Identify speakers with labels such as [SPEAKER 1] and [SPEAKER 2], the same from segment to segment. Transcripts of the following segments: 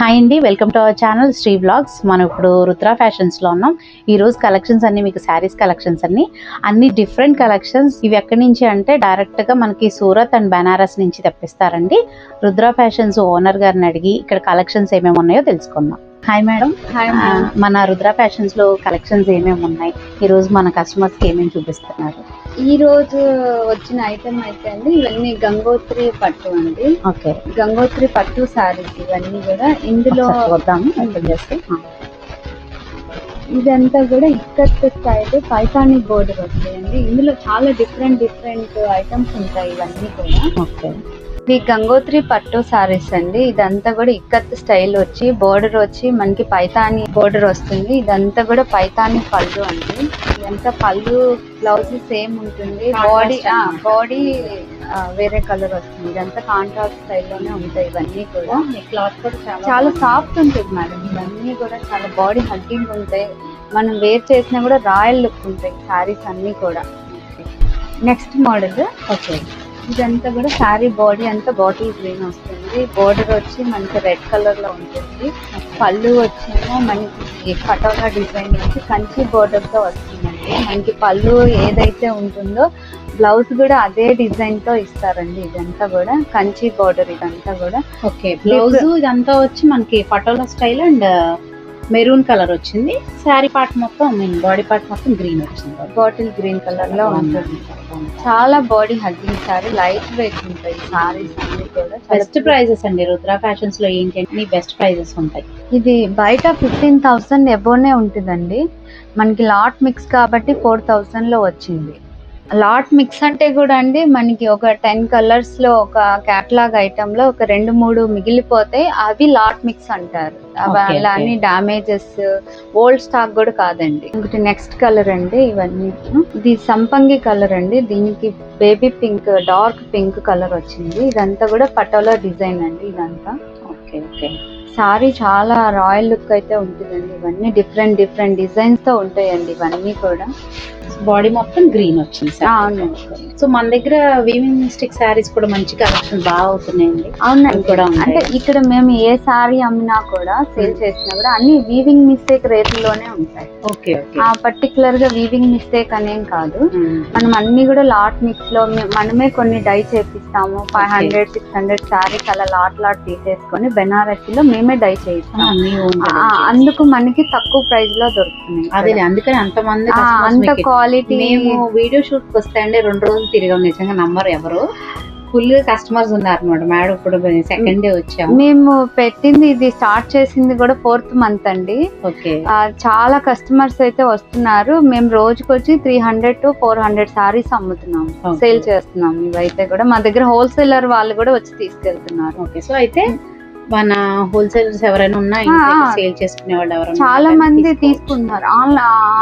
[SPEAKER 1] Hi అండి, welcome to our channel Sri blogs. మనం ఇప్పుడు రుద్ర ఫ్యాషన్స్లో ఉన్నాం. ఈరోజు కలెక్షన్స్ అన్నీ మీకు శారీస్ కలెక్షన్స్ అన్ని డిఫరెంట్ కలెక్షన్స్. ఇవి ఎక్కడి నుంచి అంటే డైరెక్ట్గా మనకి సూరత్ అండ్ బెనారస్ నుంచి తెప్పిస్తారండి. రుద్ర ఫ్యాషన్స్ ఓనర్ గారిని అడిగి ఇక్కడ కలెక్షన్స్ ఏమేమి ఉన్నాయో తెలుసుకుందాం. Hi madam.
[SPEAKER 2] హాయ్.
[SPEAKER 1] మన రుద్ర ఫ్యాషన్స్లో కలెక్షన్స్ ఏమేమి ఉన్నాయి, ఈరోజు మన కస్టమర్స్కి ఏమేమి చూపిస్తున్నారు?
[SPEAKER 2] ఈ రోజు వచ్చిన ఐటమ్ అయితే అండి ఇవన్నీ గంగోత్రి పట్టు అండి.
[SPEAKER 1] ఓకే,
[SPEAKER 2] గంగోత్రి పట్టు సారీస్ ఇవన్నీ కూడా. ఇందులో
[SPEAKER 1] వద్దాము ఓపెన్ చేస్తే
[SPEAKER 2] ఇదంతా కూడా ఇక్కత్ స్టైల్ పైతాని బోర్డర్ వస్తాయండి. ఇందులో చాలా డిఫరెంట్ ఐటమ్స్ ఉంటాయి ఇవన్నీ కూడా.
[SPEAKER 1] ఓకే,
[SPEAKER 2] ఇది గంగోత్రి పట్టు సారీస్ అండి. ఇదంతా కూడా ఇక్కత్ స్టైల్ వచ్చి బోర్డర్ వచ్చి మనకి పైతాని బోర్డర్ వస్తుంది. ఇదంతా కూడా పైతాని పళ్ళు అండి. ఇదంతా పళ్ళు బ్లౌజ్ సేమ్ ఉంటుంది. బాడీ వేరే కలర్ వస్తుంది. ఇదంతా కాంట్రాస్ట్ స్టైల్లోనే ఉంటాయి ఇవన్నీ కూడా.
[SPEAKER 1] క్లాత్ కూడా
[SPEAKER 2] చాలా సాఫ్ట్ ఉంటుంది మేడం. ఇవన్నీ కూడా చాలా బాడీ హగ్గింగ్ ఉంటాయి. మనం వేర్ చేసినా కూడా రాయల్ లుక్ ఉంటాయి సారీస్ అన్నీ కూడా. Next model.
[SPEAKER 1] ఓకే,
[SPEAKER 2] ఇదంతా కూడా శారీ బాడీ అంతా బాటిల్ గ్రీన్ వస్తుంది. బోర్డర్ వచ్చి మనకి రెడ్ కలర్ లో ఉంటుంది. పళ్ళు వచ్చేమో మనకి పటోలా డిజైన్ వచ్చి కంచి బోర్డర్ తో వస్తుందండి. మనకి పళ్ళు ఏదైతే ఉంటుందో బ్లౌజ్ కూడా అదే డిజైన్ తో ఇస్తారండి. ఇదంతా కూడా కంచి బోర్డర్ ఇదంతా కూడా.
[SPEAKER 1] ఓకే, బ్లౌజ్ ఇదంతా వచ్చి మనకి patola style and maroon colour వచ్చింది. శారీ పార్ట్ మొత్తం బాడీ పార్ట్ మొత్తం గ్రీన్ వచ్చింది.
[SPEAKER 2] బాటిల్ గ్రీన్ కలర్ లో ఉంటుంది. చాలా body hugging sorry, light weight ఉంటాయి సారీస్ అన్ని కూడా.
[SPEAKER 1] బెస్ట్ ప్రైజెస్ అండి రుద్ర ఫ్యాషన్స్ లో. ఏంటంటే బెస్ట్ ప్రైజెస్ ఉంటాయి.
[SPEAKER 2] ఇది బయట 15,000 ఎబోనే ఉంటుందండి. మనకి లాట్ మిక్స్ కాబట్టి 4,000 లో వచ్చింది. లాట్ మిక్స్ అంటే కూడా అండి మనకి ఒక 10 కలర్స్ లో ఒక క్యాటలాగ్ ఐటమ్ లో ఒక 2-3 మిగిలిపోతాయి. అవి లాట్ మిక్స్ అంటారు. అలా అని డామేజెస్ ఓల్డ్ స్టాక్ కూడా కాదండి. ఇంకోటి నెక్స్ట్ కలర్ అండి. ఇవన్నీ ఇది సంపంగి కలర్ అండి. దీనికి baby pink, dark pink colour వచ్చింది. ఇదంతా కూడా పటోలా డిజైన్ అండి ఇదంతా.
[SPEAKER 1] ఓకే ఓకే,
[SPEAKER 2] సారీ చాలా రాయల్ లుక్ అయితే ఉంటుందండి. ఇవన్నీ డిఫరెంట్ డిజైన్స్ తో ఉంటాయండి ఇవన్నీ కూడా.
[SPEAKER 1] బాడీ మొత్తం గ్రీన్ వచ్చింది.
[SPEAKER 2] అవును.
[SPEAKER 1] సో మన దగ్గర వీవింగ్ మిస్టేక్ శారీస్ కూడా మంచి కలెక్షన్ బాగా అవుతున్నాయండి.
[SPEAKER 2] అవునండి
[SPEAKER 1] కూడా.
[SPEAKER 2] అంటే ఇక్కడ మేము ఏ సారీ అమ్మినా కూడా సేల్ చేసినా కూడా అన్ని వీవింగ్ మిస్టేక్ రేట్లోనే ఉంటాయి.
[SPEAKER 1] ఓకే,
[SPEAKER 2] పర్టికులర్ గా వీవింగ్ మిస్టేక్ అనేం కాదు. మనం అన్ని కూడా లాట్ మిక్స్ లో మనమే కొన్ని డై చేపిస్తాము. 500-600 సారీస్ అలా లాట్ తీసేసుకొని బెనారసి లో మేమే డై చేయిస్తాము. అందుకు మనకి తక్కువ ప్రైస్ లో దొరుకుతున్నాయి.
[SPEAKER 1] అదే అందుకని అంతమంది
[SPEAKER 2] అంత క్వాలిటీ.
[SPEAKER 1] మేము వీడియో షూట్ కి వస్తాయండి 2 రోజులు తిరిగాం. నిజంగా నంబర్ ఎవరు ఫుల్ కస్టమర్స్ ఉన్నారు అనమాట. మేడం ఇప్పుడు సెకండ్ డే వచ్చాము.
[SPEAKER 2] మేము పెట్టింది ఇది స్టార్ట్ చేసింది కూడా 4th మంత్ అండి.
[SPEAKER 1] ఓకే,
[SPEAKER 2] చాలా కస్టమర్స్ అయితే వస్తున్నారు. మేము రోజుకి వచ్చి 300-400 సారీస్ అమ్ముతున్నాము, సేల్ చేస్తున్నాము. ఇవైతే కూడా మా దగ్గర హోల్సేలర్ వాళ్ళు కూడా వచ్చి తీసుకెళ్తున్నారు.
[SPEAKER 1] ఓకే, సో అయితే మన హోల్సేలర్స్ ఎవరైనా ఉన్నా సేల్ చేసుకునే వాళ్ళు ఎవరైనా
[SPEAKER 2] చాలా మంది తీసుకుంటున్నారు.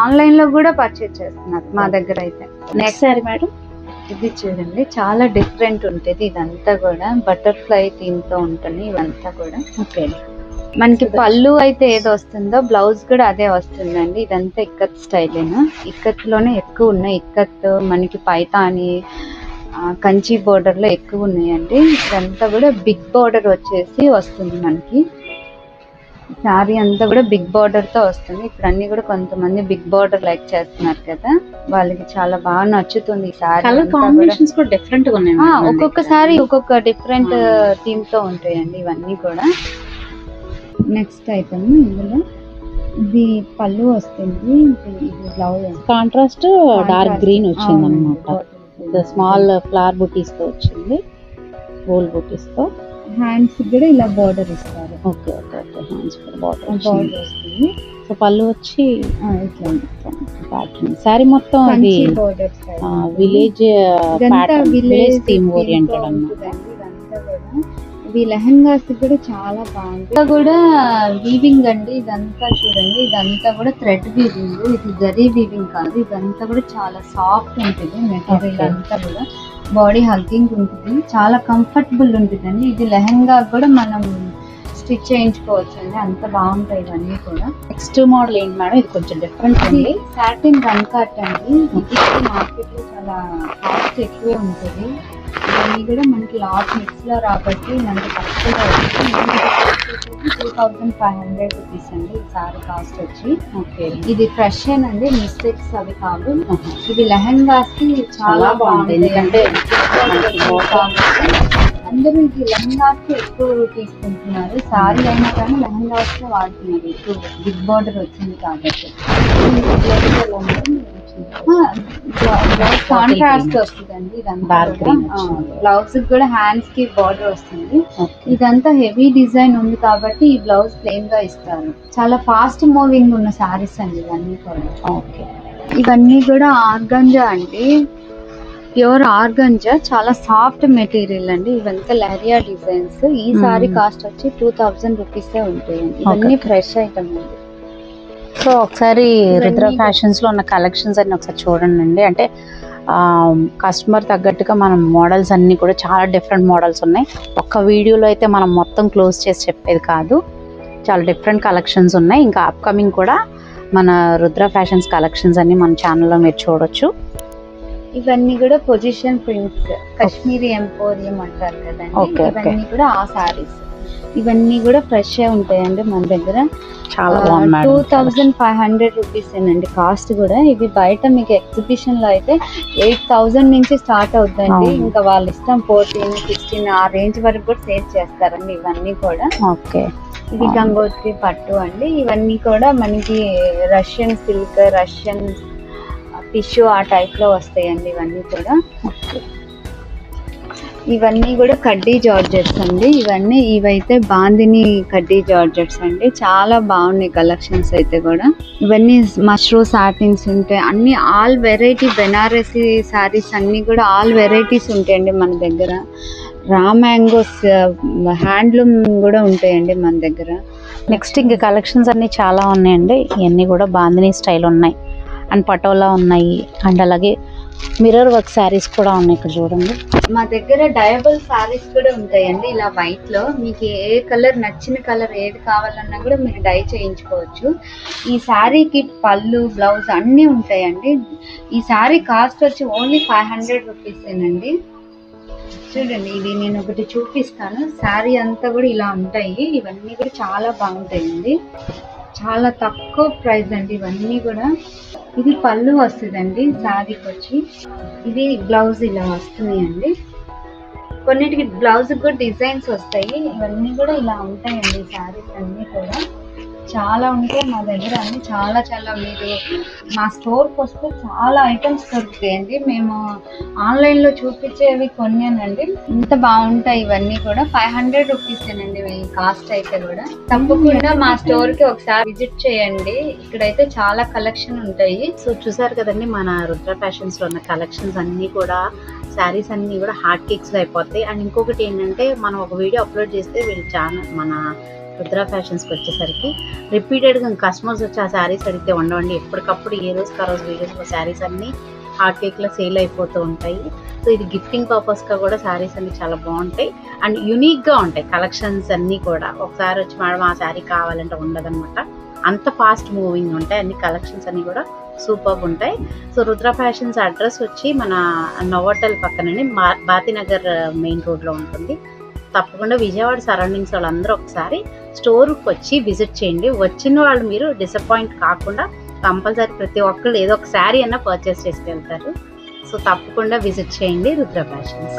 [SPEAKER 2] ఆన్లైన్ లో కూడా పర్చేజ్ చేస్తున్నారు మా దగ్గర అయితే.
[SPEAKER 1] నెక్స్ట్ సారీ మేడం,
[SPEAKER 2] ఇది చూడండి చాలా డిఫరెంట్ ఉంటుంది. ఇదంతా కూడా బటర్ఫ్లై థీమ్ తో ఉంటుంది ఇవంతా కూడా.
[SPEAKER 1] ఓకే,
[SPEAKER 2] మనకి పళ్ళు అయితే ఏది వస్తుందో బ్లౌజ్ కూడా అదే వస్తుందండి. ఇదంతా ఇక్కత్ స్టైలేనా. ఇక్కత్ లోనే ఎక్కువ ఉన్నాయి. ఇక్కత్ మనకి పైతాని కంచి బోర్డర్ లో ఎక్కువ ఉన్నాయండి. ఇదంతా కూడా బిగ్ బోర్డర్ వచ్చేసి వస్తుంది మనకి. శారీ అంతా కూడా బిగ్ బార్డర్ తో వస్తుంది. ఇప్పుడు అన్ని కూడా కొంతమంది బిగ్ బార్డర్ లైక్ చేస్తున్నారు కదా, వాళ్ళకి చాలా బాగా నచ్చుతుంది.
[SPEAKER 1] కలర్ కాంబినేషన్స్ కూడా డిఫరెంట్ గా ఉన్నాయి.
[SPEAKER 2] ఒక్కొక్కసారి ఒక్కొక్క డిఫరెంట్ థీమ్ తో ఉంటాయండి ఇవన్నీ కూడా. నెక్స్ట్ ఐటమ్ ఇందులో ఇది పళ్ళు వస్తుంది. ఇది బ్లౌజ్
[SPEAKER 1] కాంట్రాస్ట్ డార్క్ గ్రీన్ వచ్చింది అనమాట. స్మాల్ ఫ్లవర్ బుటీస్ తో వచ్చింది, గోల్డ్ బుటీస్ తో.
[SPEAKER 2] హ్యాండ్స్ కూడా ఇలా బార్డర్ ఇస్తారు.
[SPEAKER 1] ఓకే ఓకే ఓకే, హ్యాండ్స్ కూడా బార్డర్
[SPEAKER 2] వస్తుంది.
[SPEAKER 1] సో పళ్ళు వచ్చి
[SPEAKER 2] ఇట్లా
[SPEAKER 1] ప్యాటర్న్. సారీ మొత్తం అది విలేజ్ విలేజ్ థీమ్ ఓరియంటెడ్ అన్నమాట.
[SPEAKER 2] ఇదంతా కూడా ఇవి లెహంగాస్ కూడా చాలా బాగుంది. కూడా వీవింగ్ అండి. ఇదంతా చూడండి, ఇదంతా కూడా థ్రెడ్ వీవింగ్. ఇది జరీ వీవింగ్ కాదు. ఇదంతా కూడా చాలా సాఫ్ట్ ఉంటుంది మెటీరియల్ అంతా కూడా. బాడీ హగ్గింగ్ ఉంటుంది, చాలా కంఫర్టబుల్ ఉంటుందండి. ఇది లెహంగా కూడా మనం స్టిచ్ చేయించుకోవచ్చు అండి, అంత బాగుంటాయి ఇవన్నీ కూడా.
[SPEAKER 1] నెక్స్ట్ మోడల్ ఏంటి మేడం? ఇది కొంచెం డిఫరెంట్ అండి.
[SPEAKER 2] సాటిన్ రన్కాట్ అండి. ఇది మార్కెట్ లో చాలా కాస్ట్ ఎక్కువే ఉంటుంది. ఇవన్నీ కూడా మనకి లాట్ మిక్స్ లో రాబట్టి మనకి తక్కువగా 2500 రూపీస్ అండి ఈ సారీ కాస్ట్ వచ్చి.
[SPEAKER 1] ఓకే,
[SPEAKER 2] ఇది ఫ్రెష్ అండి, మిస్టేక్స్ అవి కాదు. ఇది లెహెంగాస్ కి చాలా బాగుంది, ఎందుకంటే అందరూ ఇది లెహెంగాస్ కి ఎక్కువ తీసుకుంటున్నారు. సారీ అయినా కానీ లెహెంగాస్ కి వాడుతున్నారు, ఎక్కువ బిగ్ బార్డర్ వచ్చింది కాబట్టి. కాంట్రాస్ట్ వస్తుందండి ఇదంతా. బ్లౌజ్ కూడా హ్యాండ్స్ కి బార్డర్ వస్తుంది. ఇదంతా హెవీ డిజైన్ ఉంది కాబట్టి ఈ బ్లౌజ్ ప్లెయిన్ గా ఇస్తారు. చాలా ఫాస్ట్ మూవింగ్ ఉన్న సారీస్ అండి ఇవన్నీ కూడా.
[SPEAKER 1] ఓకే,
[SPEAKER 2] ఇవన్నీ కూడా ఆర్గంజా అండి, ప్యూర్ ఆర్గంజా, చాలా సాఫ్ట్ మెటీరియల్ అండి. ఇవంతా లహరియా డిజైన్స్. ఈ సారీ కాస్ట్ వచ్చి 2000 రూపీసే ఉంటాయండి. ఇవన్నీ ఫ్రెష్ ఐటమ్ అండి.
[SPEAKER 1] సో ఒకసారి రుద్ర ఫ్యాషన్స్ లో ఉన్న కలెక్షన్స్ అన్ని ఒకసారి చూడండి అండి. అంటే కస్టమర్ తగ్గట్టుగా మనం మోడల్స్ అన్ని కూడా చాలా డిఫరెంట్ మోడల్స్ ఉన్నాయి. ఒక్క వీడియోలో అయితే మనం మొత్తం క్లోజ్ చేసి చెప్పేది కాదు, చాలా డిఫరెంట్ కలెక్షన్స్ ఉన్నాయి. ఇంకా అప్కమింగ్ కూడా మన రుద్ర ఫ్యాషన్స్ కలెక్షన్స్ అన్ని మన ఛానల్లో మీరు చూడొచ్చు.
[SPEAKER 2] ఇవన్నీ కూడా పొజిషన్ ప్రింట్స్, కాశ్మీరీ ఎంపోరియం అంటారు కదండి, ఇవన్నీ కూడా ఆ సారీస్. ఇవన్నీ కూడా ఫ్రెష్ ఉంటాయండి మన దగ్గర.
[SPEAKER 1] చాలా
[SPEAKER 2] 2500 రూపీస్ ఏనండి కాస్ట్ కూడా. ఇవి బయట మీకు ఎగ్జిబిషన్ లో అయితే 8000 నుంచి స్టార్ట్ అవుతుందండి. ఇంకా వాళ్ళ ఇష్టం 14, 16 ఆ రేంజ్ వరకు కూడా సేల్ చేస్తారండి ఇవన్నీ కూడా.
[SPEAKER 1] ఓకే,
[SPEAKER 2] ఇది గంగోత్రి పట్టు అండి. ఇవన్నీ కూడా మనకి రష్యన్ సిల్క్, రష్యన్ టిష్యూ ఆ టైప్ లో వస్తాయండి ఇవన్నీ కూడా. ఇవన్నీ కూడా కడ్డీ జార్జెట్స్ అండి. ఇవైతే బాందిని కడ్డీ జార్జెట్స్ అండి. చాలా బాగున్నాయి కలెక్షన్స్ అయితే కూడా. ఇవన్నీ మష్రూ సాటిన్స్ ఉంటాయి, అన్ని ఆల్ వెరైటీ బెనారసీ సారీస్ అన్ని కూడా ఆల్ వెరైటీస్ ఉంటాయండి మన దగ్గర. రా మ్యాంగోస్ హ్యాండ్లూమ్ కూడా ఉంటాయండి మన దగ్గర.
[SPEAKER 1] నెక్స్ట్ ఇంకా కలెక్షన్స్ అన్ని చాలా ఉన్నాయండి. ఇవన్నీ కూడా బాందిని స్టైల్ ఉన్నాయి, అండ్ పటోలా ఉన్నాయి, అండ్ అలాగే మిర్రర్ వర్క్ శారీస్ కూడా ఉన్నాయి. ఇక్కడ చూడండి,
[SPEAKER 2] మా దగ్గర డయబుల్ శారీస్ కూడా ఉంటాయండి. ఇలా వైట్ లో మీకు ఏ కలర్ నచ్చిన కలర్ ఏది కావాలన్నా కూడా మీరు డై చేయించుకోవచ్చు. ఈ శారీకి పళ్ళు, బ్లౌజ్ అన్నీ ఉంటాయండి. ఈ శారీ కాస్ట్ వచ్చి ఓన్లీ 500 రూపీసేనండి. చూడండి, ఇది నేను ఒకటి చూపిస్తాను. శారీ అంతా కూడా ఇలా ఉంటాయి. ఇవన్నీ కూడా చాలా బాగుంటాయండి, చాలా తక్కువ ప్రైస్ అండి ఇవన్నీ కూడా. ఇది పళ్ళు వస్తుందండి శారీకి వచ్చి. ఇది బ్లౌజ్ ఇలా వస్తున్నాయండి. కొన్నిటికి బ్లౌజ్ కూడా డిజైన్స్ వస్తాయి. ఇవన్నీ కూడా ఇలా ఉంటాయండి శారీస్ అన్నీ కూడా. చాలా ఉంటాయి మా దగ్గర అన్ని. చాలా చాలా మీరు మా స్టోర్కి వస్తే చాలా ఐటమ్స్ దొరుకుతాయండి. మేము ఆన్లైన్లో చూపించేవి కొన్నానండి, ఇంత బాగుంటాయి ఇవన్నీ కూడా. 500 రూపీసేనండి కాస్ట్ అయితే కూడా. తప్పకుండా మా స్టోర్కి ఒకసారి విజిట్ చేయండి, ఇక్కడైతే చాలా కలెక్షన్ ఉంటాయి.
[SPEAKER 1] సో చూసారు కదండి, మన రుద్ర ఫ్యాషన్స్లో ఉన్న కలెక్షన్స్ అన్నీ కూడా శారీస్ అన్నీ కూడా హార్ట్ కేక్స్లో అయిపోతాయి. అండ్ ఇంకొకటి ఏంటంటే, మనం ఒక వీడియో అప్లోడ్ చేస్తే వీళ్ళు ఛానల్ మన రుద్ర ఫ్యాషన్స్కి వచ్చేసరికి రిపీటెడ్గా కస్టమర్స్ వచ్చి ఆ శారీస్ అడిగితే ఉండవండి. ఎప్పటికప్పుడు ఏ రోజుకి ఆ రోజు వీడియోస్లో శారీస్ అన్నీ హార్ట్ కేక్లో సేల్ అయిపోతూ ఉంటాయి. సో ఇది గిఫ్టింగ్ పర్పస్గా కూడా శారీస్ అన్నీ చాలా బాగుంటాయి అండ్ యూనిక్గా ఉంటాయి కలెక్షన్స్ అన్నీ కూడా. ఒకసారి వచ్చి మేడం ఆ శారీ కావాలంటే ఉండదన్నమాట, అంత ఫాస్ట్ మూవింగ్ ఉంటాయి అన్ని కలెక్షన్స్ అన్నీ కూడా. సూపర్ ఉంటాయి. సో రుద్ర ఫ్యాషన్స్ అడ్రస్ వచ్చి మన నోవోటల్ పక్కనండి, భారతీనగర్ మెయిన్ రోడ్లో ఉంటుంది. తప్పకుండా విజయవాడ సరౌండింగ్స్ వాళ్ళందరూ ఒకసారి స్టోర్కి వచ్చి విజిట్ చేయండి. వచ్చిన వాళ్ళు మీరు డిసప్పాయింట్ కాకుండా కంపల్సరీ ప్రతి ఒక్కళ్ళు ఏదో ఒక శారీ అన్న పర్చేస్ చేసుకెళ్తారు. సో తప్పకుండా విజిట్ చేయండి రుద్ర ఫ్యాషన్స్.